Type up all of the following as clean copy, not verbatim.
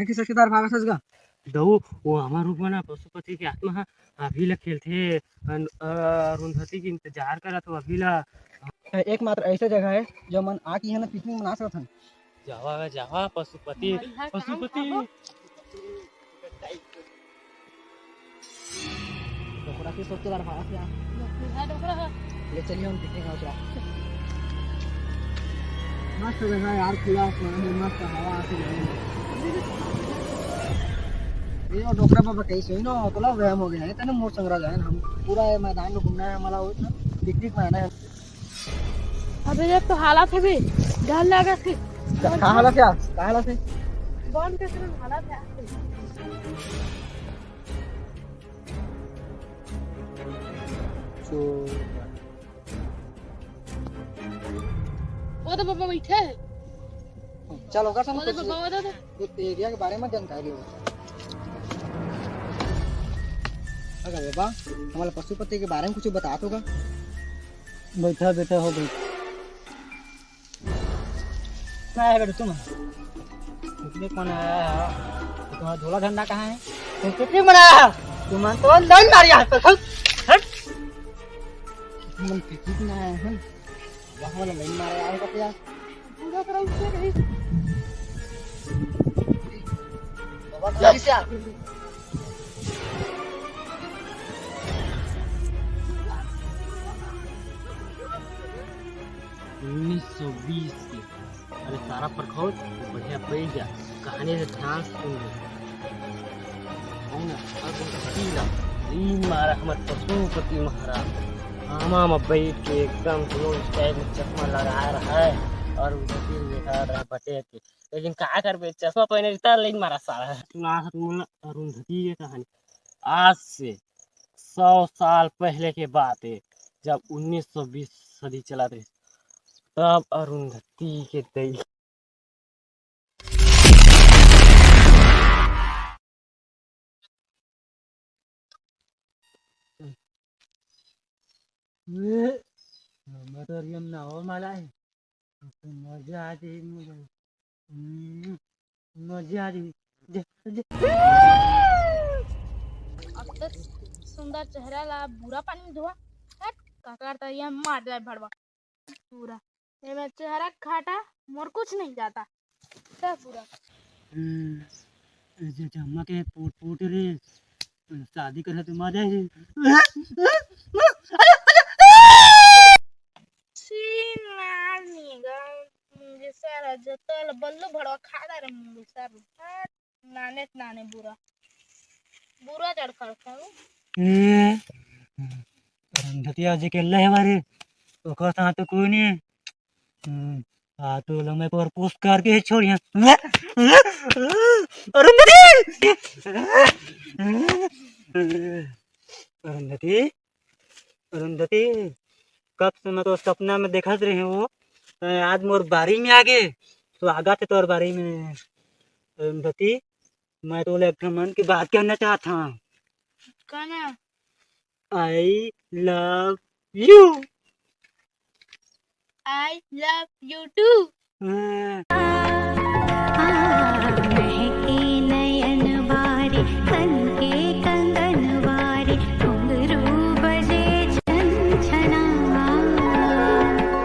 नहीं कि सचेदार भागसस गा दऊ वो हमार रूप में ना पशुपति की आत्मा अभी ला खेलथे अरुंधति की इंतजार करा तो अभी ला एकमात्र ऐसा जगह है जो मन आके यहाँ पिकनिक मना सकत हन। जावा जावा पशुपति पशुपति डोकरा के सचेदार भागस या ले चलिए हम पिकनिक हो चला। मस्त जगह है यार, खुला आसमान है, मस्त हवा आती है। ये डोकरा बाबा कैसे ना तो व्यायाम हो गया है तने मोर संग्रह जाए हम पूरा मैदान में घूमना है, हमारा हो पिकनिक में आना है। अबे जब तो हालत है भी डर लगा थी कहाँ हालत है, कहाँ हालत है बॉन्ड के तरह हालत है। वो तो पापा बैठे हैं। चलो कर वो तो पापा बता दो कुछ एरिया के बारे में जानकारी हो। अगर बाबा हमारे पशुपति के बारे में कुछ बता दो। बैठा बैठा हो बैठ ना है तुम पिकनिक मनाया है, तुम्हारा झोला धंधा कहाँ है? तुम पिकनिक मनाया है, तुम तो लाइन मारी है तो हट तुम पिकनिक मनाया है वहाँ वाला लाइन मारा है क्या पूरा करा उससे नहीं बाबा कैसे आ 1920 की अरे सारा प्रखोल बढ़िया बैठ जा कहानी से ध्यान सुन ले मारा हमारे पशुपति महाराज आमा में बैठ के एकदम स्टाइल में चश्मा लगा रहा है और उधर देखा रहा है बटे के, लेकिन क्या कर चश्मा पहने रहता लेकिन मारा सारा अरुंधति की कहानी आज से 100 साल पहले के बात है जब 1920 सदी चला रही तब अरुंधति के दई मजा आती मजा आती अब तो सुंदर चेहरा ला बुरा पानी में धोआ हट का करता ये मार जाए भड़वा पूरा ये मैं चेहरा खाटा मोर कुछ नहीं जाता सब पूरा जे जम्मा के पोट रे शादी करे तो मजा है मुझे सारा जतल बल्लू भड़वा खादा रे मुझे सर नाने नाने बुरा बुरा चढ़ खड़का अरुंधति आज के ले हमारे ओकर साथ तो कोई नहीं आ तो लम्बे पर पोस्ट करके छोड़ यहाँ अरुंधति अरुंधति अरुंधति कब से मैं तो सपना में देखा रहे हो आज मोर बारी में आगे तो आगा थे तोर बारी में अरुंधति मैं तो एक मन की बात कहना चाहता हूँ कहना आई love you I love you too. महके नयन वारे कनके कंगन वारे घुंघरू बजे छन छना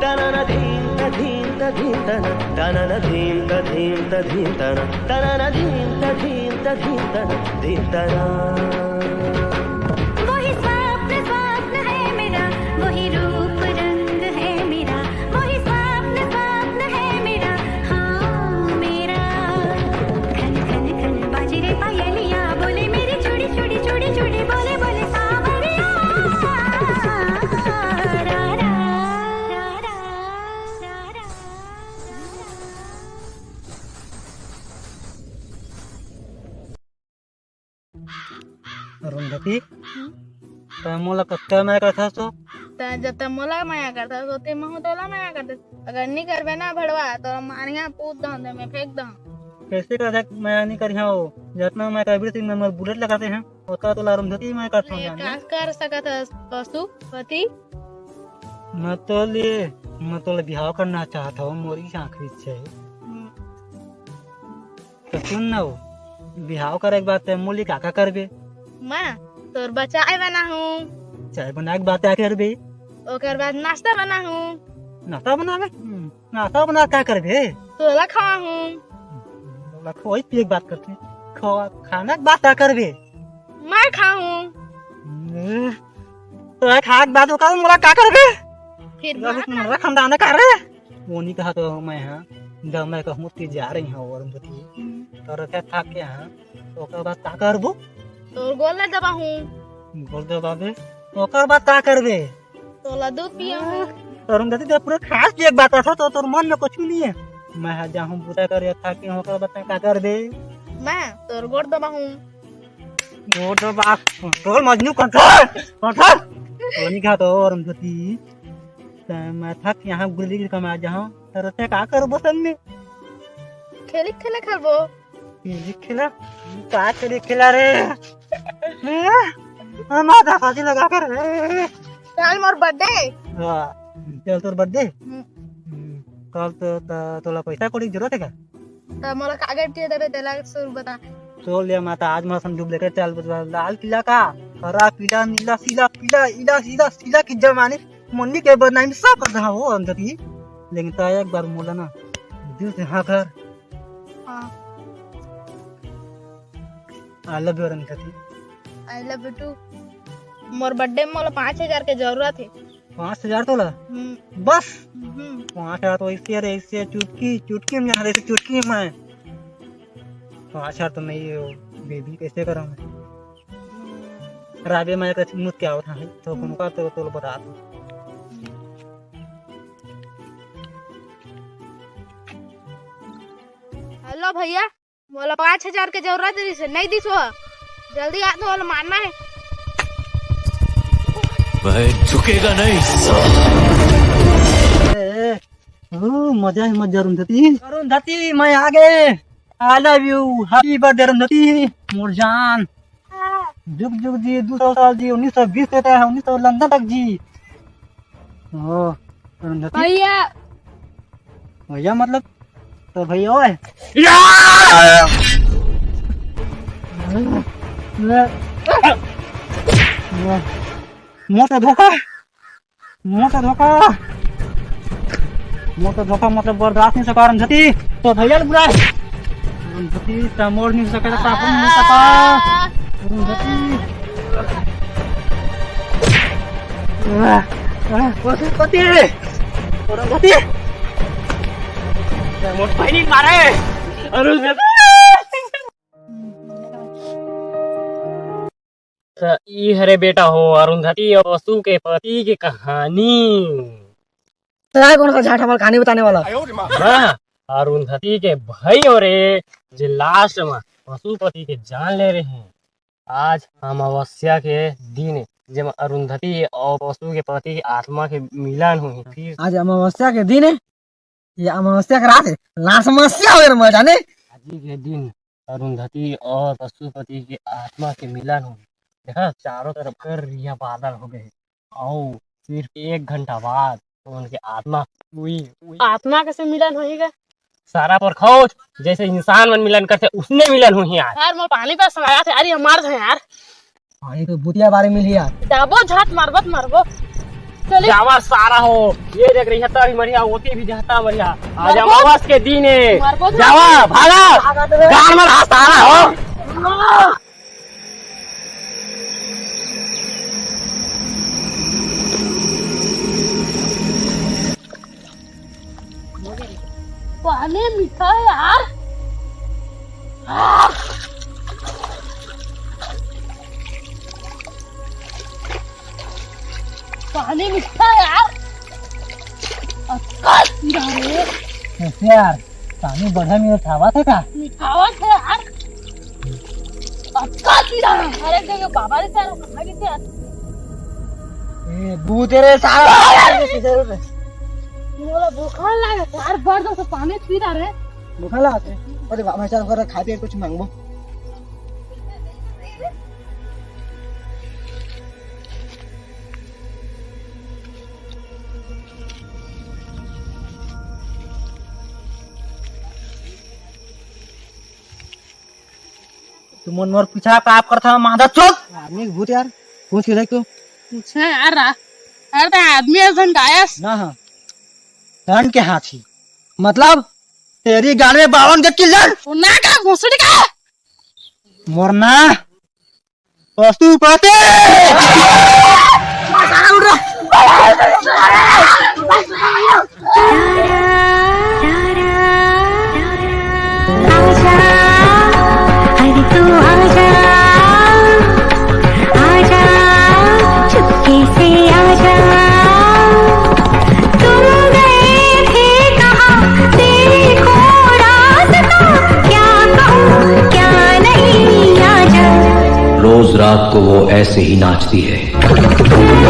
तनन धीम तधीम तधीम तन तनन धीम तधीम तधीम तन तनन धीम तधीम तधीम तन धीम तना वही स्वप्न स्वप्न है मेरा वही रूप रंग है मेरा वही स्वप्न स्वप्न है मेरा हाँ मेरा खन खन खन बाजे रे पायलिया बोले मेरी छोड़ी छोड़ी छोड़ी छोड़ी बोले बोले सावरिया रा रा रा रा रा रा अरुंधति मोला कत्ता मैं कथा सो जब तक मोला माया करता तो ते महु तोला माया करते अगर नहीं करबे ना भड़वा तो मारिया पूछ दो दे मैं फेंक दो कैसे कर मैं नहीं करिया हो जितना मैं कबीर सिंह में बुलेट लगाते हैं उतना तो अरुंधति मैं करता हूँ का कर सकत है पशुपति मैं तो बिहाव करना चाहता हूँ मोरी आखिरी इच्छा है तो सुन ना हो बिहाव करे के बात है मूली काका करबे मैं तोर बचाए बना हूँ। चाय बनाए के बात क्या करबे ओकर बाद नाश्ता बना हूँ। नाश्ता बनावे नाश्ता बना क्या करबे तोला खावा हूँ। कोई पिए के बात करते खाना के बात क्या करबे मैं खाऊं। तो खा के बात का मोला क्या करबे फिर मेरा खानदान का रे वो नहीं कहा तो मैं हां जब मैं कहूं कि जा रही हूं और तो रखे था के हां तो ओकर बाद का करबो तोर गोल न दबा हूँ। बोल दे बाबे ओकर बाद का करबे तोला दूध पिया हूँ। तोरम गति तो पूरा खास एक बात था तो तोर मन में कुछ नहीं है मैं जाऊं बुरा कर था कि ओकर बाद का करबे मैं तोर गोड़ दबा हूँ। वो तो बात कंट्रोल मजनू कंट्रोल कंट्रोल वो नहीं कहा तो और गति मैं था कि यहाँ गुल्ली की कमा जाऊं तर से का करबो सन में खेली खेले खेलबो। ये खेला का खेला रे माथा फांसी लगा कर कल मोर बर्थडे। हां चल तोर बर्थडे कल तो तोला पैसा कोड़ी जरूरत है क्या तब मोला कागज के देबे देला शुरू बता। तो ले माता आज मैं संदूक लेकर चल लाल किला का हरा पीला नीला सीला पीला इला सीला सीला की जमाने मुन्नी के बदनामी सब कर रहा हो अंदर ही लेकिन तो एक बार मोला ना दिल से हाँ कर हां आई लव यू रंगती आई लव यू टू। मोर बर्थडे में मोला 5000 के जरूरत है। 5000 तोला बस 5000 तो इससे चुटकी चुटकी में यहाँ चुटकी में 5000 तो नहीं बेबी कैसे करा मैं राबे मैं मुझ क्या होता है तो उनका तो बता दो हेलो भैया मोला 5000 के जरूरत है नहीं दिस हो जल्दी आ तो मारना है। मैं झुकेगा नहीं मजा है मजा अरुंधति मैं आ गए I love you happy birthday Arundhati मोर जान जुग जुग जी 200 साल जी 1920 से 1900 लंदन तक जी ओ अरुंधति भैया भैया मतलब तो भैया ओए मोटा धोखा मतलब बर्दाश्त नहीं सका अरुंधति तो भैया बुरा अरुंधति मोड़ नहीं सके तो पापन नहीं सका अरुंधति मोट पहली मारे अरुंधति ई हरे बेटा हो अरुंधति और वसु के पति की कहानी। कौन सा झाट हमारी कहानी बताने वाला हाँ, अरुंधति के भाई और जो लास्ट में पशुपति के जान ले रहे हैं। आज अमावस्या के दिन जब अरुंधति और पशु के पति की आत्मा के मिलन हुई फिर आज अमावस्या के दिन है ये अमावस्या का रात है ना समस्या हो मैं जाने आज के दिन अरुंधति और पशुपति की आत्मा के मिलन हुई। देखा चारों तरफ कर रिया बादल हो गए और सिर्फ 1 घंटा बाद तो उनकी आत्मा हुई। आत्मा कैसे मिलन होएगा सारा पर खोज जैसे इंसान मन मिलन करते उसने मिलन हुई आज। यार मोर पानी पे समाया था यार ये मार दे यार ये तो भूतिया बारे में लिया जाबो झट मारबो चले जावा सारा हो ये देख रही है तभी मरिया होती भी जाता मरिया आज अमावस के दिन है जावा भागा गान में सारा हो पानी मीठा है यार पानी मीठा है यार यार पानी बढ़ा में खावा था का मिठावत है यार अच्छा पीरा अरे देखो बाबा रे यार कहां गए थे ए बू तेरे सारा मोला बुखार लगा यार बर्द से पानी पी रहा रे बुखार लगा अरे बाबा चल कर खा पिए कुछ मांगबो तू मन मोर पीछा काप करता मादा चोक आदमी के भूत यार पूछ के देख तू पूछे यार अरे तो आदमी ऐसा गायस ना हाँ धन के हाथी मतलब तेरी गाड़ी में 52 के किल्लर ना का घुसड़ी का मोरना पशुपति आजा अरे तू आजा आजा चुपके से आजा तुम गए थे कहाँ देखो रास्ता क्या कहूँ क्या नहीं आजा रोज रात को वो ऐसे ही नाचती है।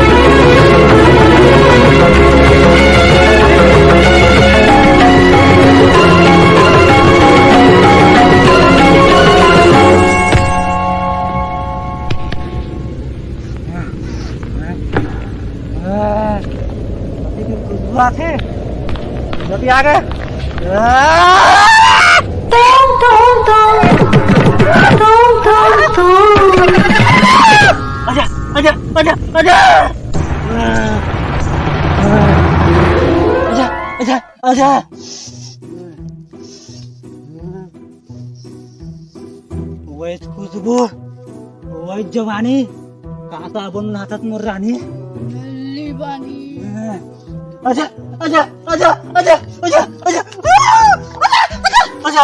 नदी आ गए तुम आजा आजा आजा आजा आजा आजा वही खुशबू वही जवानी काका बनून हातात मोर राणी लिबानी आजा आजा आजा आजा आजा आजा आजा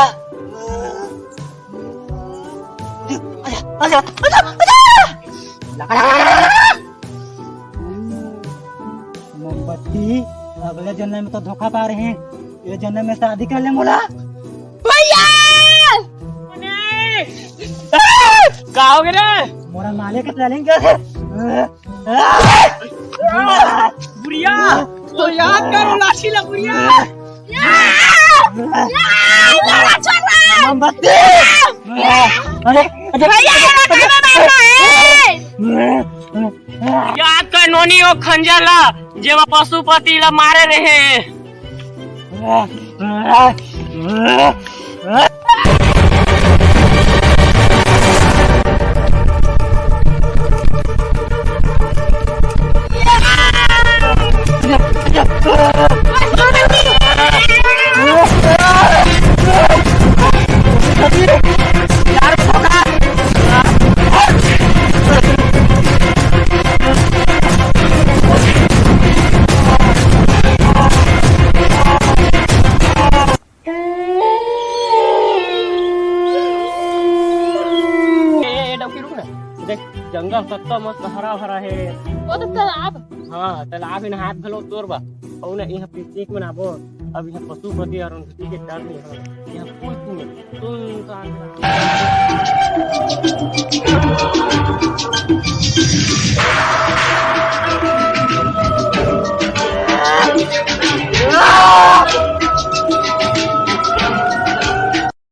आजा मोमबत्ती अगले जन्म में तो धोखा पा रहे हैं ये जन्म में शादी कर ले मोला भैया का हो गया रे मोरा माले का चलेंगे बुढ़िया तो याद करो लाठी ला बुढ़िया मोमबत्ती अरे याद कर नोनी वो खंजर ला जेवा पशुपति ला मारे रहे जंगल सत्ता मस्त हरा भरा है वो तो तालाब हाँ तालाब इन हाथ भलो तोर बा और ना यहाँ पिकनिक मनाबो अब यहाँ पशुपति और उनकी के डर नहीं है यहाँ कोई सुन